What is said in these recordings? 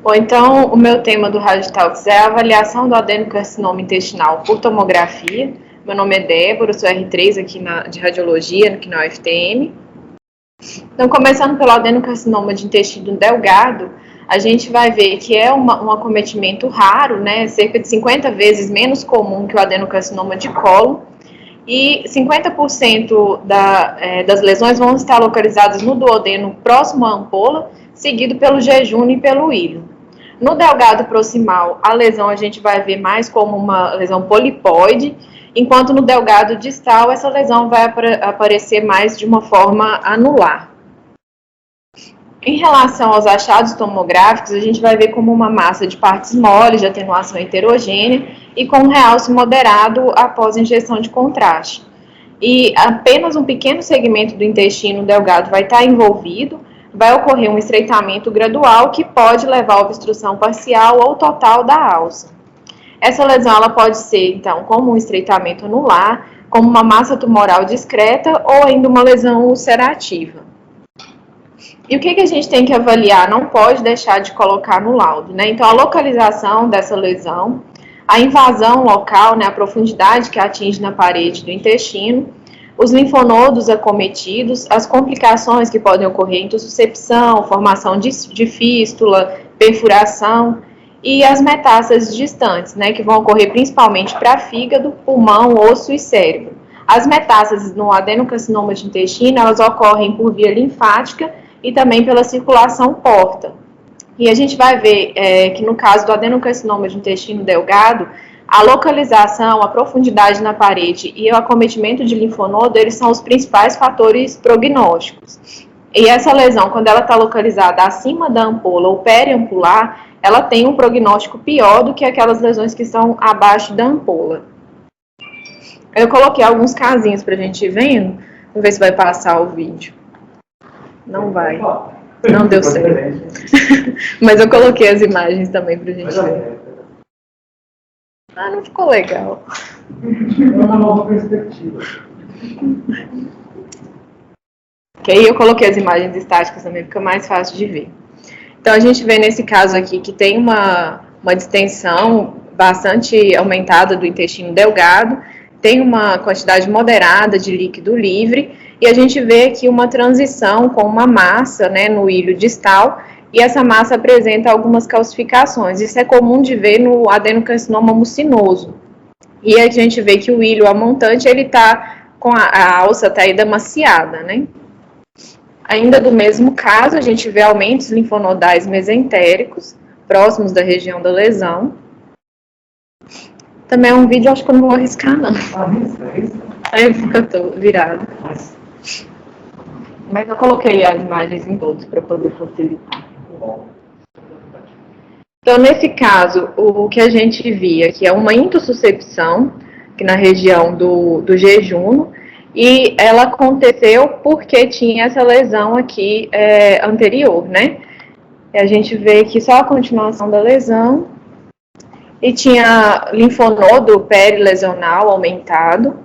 Ou então, o meu tema do Radiotalks é a avaliação do adenocarcinoma intestinal por tomografia. Meu nome é Débora, eu sou R3 aqui de Radiologia, aqui na UFTM. Então, começando pelo adenocarcinoma de intestino delgado, a gente vai ver que é um acometimento raro, né? Cerca de 50 vezes menos comum que o adenocarcinoma de colo. E 50% das lesões vão estar localizadas no duodeno próximo à ampola, seguido pelo jejum e pelo hilo. No delgado proximal, a lesão a gente vai ver mais como uma lesão polipoide, enquanto no delgado distal, essa lesão vai aparecer mais de uma forma anular. Em relação aos achados tomográficos, a gente vai ver como uma massa de partes moles, de atenuação heterogênea e com um realce moderado após injeção de contraste. E apenas um pequeno segmento do intestino delgado vai estar envolvido, vai ocorrer um estreitamento gradual que pode levar à obstrução parcial ou total da alça. Essa lesão ela pode ser, então, como um estreitamento anular, como uma massa tumoral discreta ou ainda uma lesão ulcerativa. E o que a gente tem que avaliar? Não pode deixar de colocar no laudo, né? Então, a localização dessa lesão, a invasão local, né, a profundidade que atinge na parede do intestino, os linfonodos acometidos, as complicações que podem ocorrer, intussuscepção, formação de fístula, perfuração e as metástases distantes, né, que vão ocorrer principalmente para fígado, pulmão, osso e cérebro. As metástases no adenocarcinoma de intestino, elas ocorrem por via linfática e também pela circulação porta. E a gente vai ver que no caso do adenocarcinoma de intestino delgado, a localização, a profundidade na parede e o acometimento de linfonodo, eles são os principais fatores prognósticos. E essa lesão, quando ela está localizada acima da ampola ou periampular, ela tem um prognóstico pior do que aquelas lesões que estão abaixo da ampola. Eu coloquei alguns casinhos para a gente ir vendo, vamos ver se vai passar o vídeo. Não vai. Não deu certo. Mas eu coloquei as imagens também pra gente ver. Ah, não ficou legal. É uma nova perspectiva. Que aí eu coloquei as imagens estáticas também, fica mais fácil de ver. Então a gente vê nesse caso aqui que tem uma distensão bastante aumentada do intestino delgado, tem uma quantidade moderada de líquido livre, e a gente vê aqui uma transição com uma massa, né, no hílio distal, e essa massa apresenta algumas calcificações. Isso é comum de ver no adenocarcinoma mucinoso. E a gente vê que o hílio amontante, ele tá com a alça tá edemaciada, né? Ainda do mesmo caso, a gente vê aumentos linfonodais mesentéricos, próximos da região da lesão. Também é um vídeo, acho que eu não vou arriscar, não. É porque eu tô virada. Mas eu coloquei as imagens em todos para poder facilitar. Então, nesse caso, o que a gente via que é uma intussuscepção, que na região do jejum, e ela aconteceu porque tinha essa lesão aqui anterior, né? E a gente vê que só a continuação da lesão, e tinha linfonodo perilesional aumentado,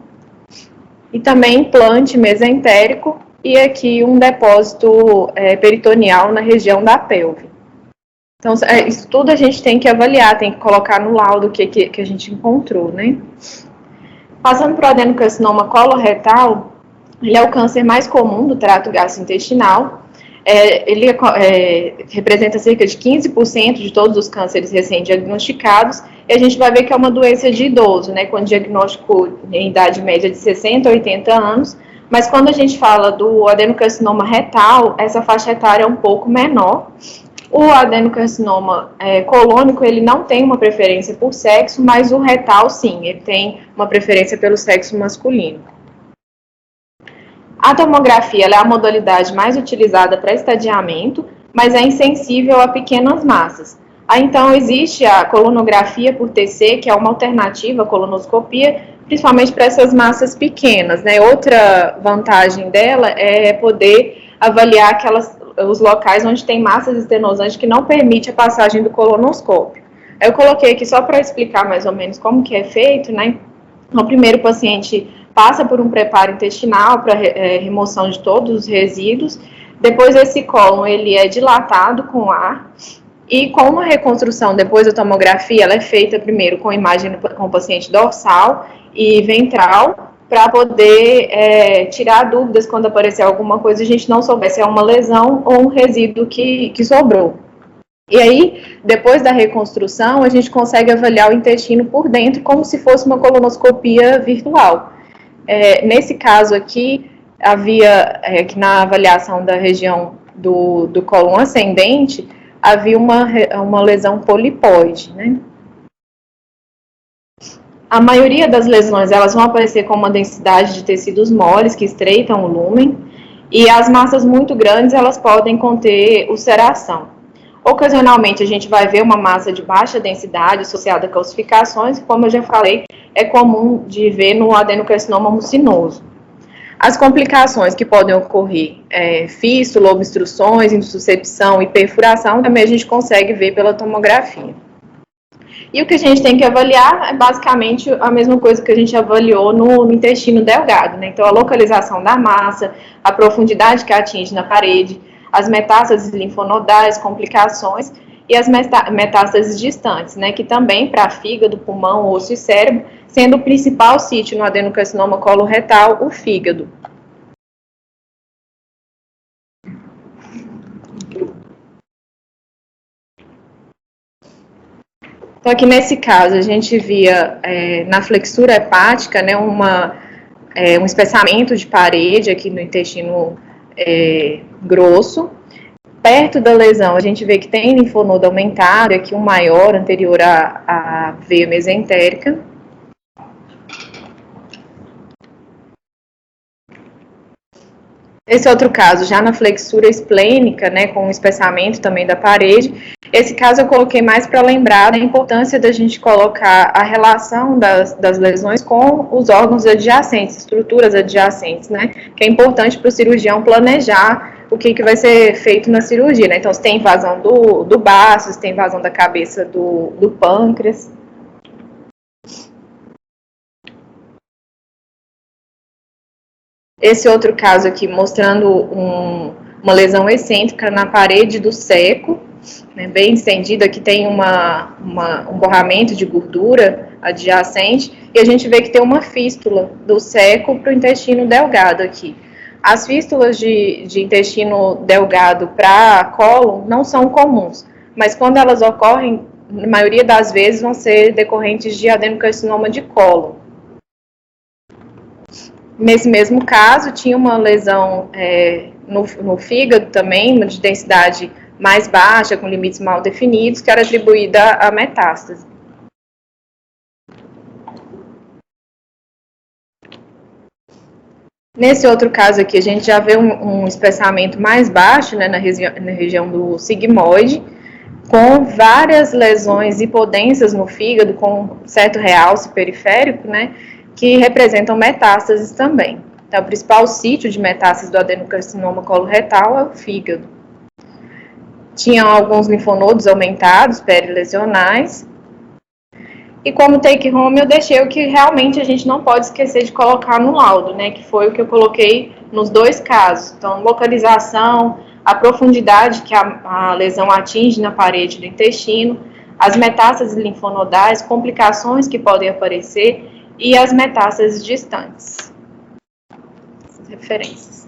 e também implante mesentérico, e aqui um depósito peritoneal na região da pelve. Então, isso tudo a gente tem que avaliar, tem que colocar no laudo o que a gente encontrou, né? Passando para o adenocarcinoma coloretal, ele é o câncer mais comum do trato gastrointestinal. Ele representa cerca de 15% de todos os cânceres recém-diagnosticados, e a gente vai ver que é uma doença de idoso, né, com diagnóstico em idade média de 60 a 80 anos, mas quando a gente fala do adenocarcinoma retal, essa faixa etária é um pouco menor. O adenocarcinoma colônico, ele não tem uma preferência por sexo, mas o retal, sim, ele tem uma preferência pelo sexo masculino. A tomografia ela é a modalidade mais utilizada para estadiamento, mas é insensível a pequenas massas. Então, existe a colonografia por TC, que é uma alternativa à colonoscopia, principalmente para essas massas pequenas, né? Outra vantagem dela é poder avaliar os locais onde tem massas estenosantes que não permite a passagem do colonoscópio. Eu coloquei aqui só para explicar mais ou menos como que é feito, né? O primeiro paciente passa por um preparo intestinal para remoção de todos os resíduos. Depois esse cólon ele é dilatado com ar E com uma reconstrução depois da tomografia, ela é feita primeiro com imagem com o paciente dorsal e ventral, para poder tirar dúvidas quando aparecer alguma coisa e a gente não souber se é uma lesão ou um resíduo que sobrou. E aí, depois da reconstrução, a gente consegue avaliar o intestino por dentro como se fosse uma colonoscopia virtual. Nesse caso aqui, havia que na avaliação da região do cólon ascendente, havia uma lesão polipóide, né? A maioria das lesões, elas vão aparecer com uma densidade de tecidos moles que estreitam o lúmen, e as massas muito grandes, elas podem conter ulceração. Ocasionalmente, a gente vai ver uma massa de baixa densidade associada a calcificações, como eu já falei, é comum de ver no adenocarcinoma mucinoso. As complicações que podem ocorrer, fístula, obstruções, insuscepção e perfuração, também a gente consegue ver pela tomografia. E o que a gente tem que avaliar é basicamente a mesma coisa que a gente avaliou no intestino delgado, né? Então, a localização da massa, a profundidade que atinge na parede, as metástases linfonodais, complicações e as metástases distantes, né? Que também para fígado, pulmão, osso e cérebro, sendo o principal sítio no adenocarcinoma coloretal o fígado. Então, aqui nesse caso, a gente via na flexura hepática, né, um espessamento de parede aqui no intestino grosso. Perto da lesão, a gente vê que tem linfonodo aumentado, aqui um maior, anterior à veia mesentérica. Esse outro caso, já na flexura esplênica, né, com o espessamento também da parede. Esse caso eu coloquei mais para lembrar da importância da gente colocar a relação das lesões com os órgãos adjacentes, estruturas adjacentes, né, que é importante para o cirurgião planejar o que vai ser feito na cirurgia, né. Então, se tem invasão do baço, se tem invasão da cabeça do pâncreas. Esse outro caso aqui mostrando uma lesão excêntrica na parede do seco, né, bem estendida, que tem um borramento de gordura adjacente, e a gente vê que tem uma fístula do seco para o intestino delgado aqui. As fístulas de intestino delgado para cólon não são comuns, mas quando elas ocorrem, na maioria das vezes vão ser decorrentes de adenocarcinoma de cólon. Nesse mesmo caso, tinha uma lesão no fígado também, de densidade mais baixa, com limites mal definidos, que era atribuída à metástase. Nesse outro caso aqui, a gente já vê um espessamento mais baixo, né, na região do sigmoide, com várias lesões hipodensas no fígado, com certo realce periférico, né, que representam metástases também. Então, o principal sítio de metástase do adenocarcinoma coloretal é o fígado. Tinham alguns linfonodos aumentados, perilesionais. E como take home, eu deixei o que realmente a gente não pode esquecer de colocar no laudo, né? Que foi o que eu coloquei nos dois casos. Então, localização, a profundidade que a lesão atinge na parede do intestino, as metástases linfonodais, complicações que podem aparecer e as metástases distantes. Referências.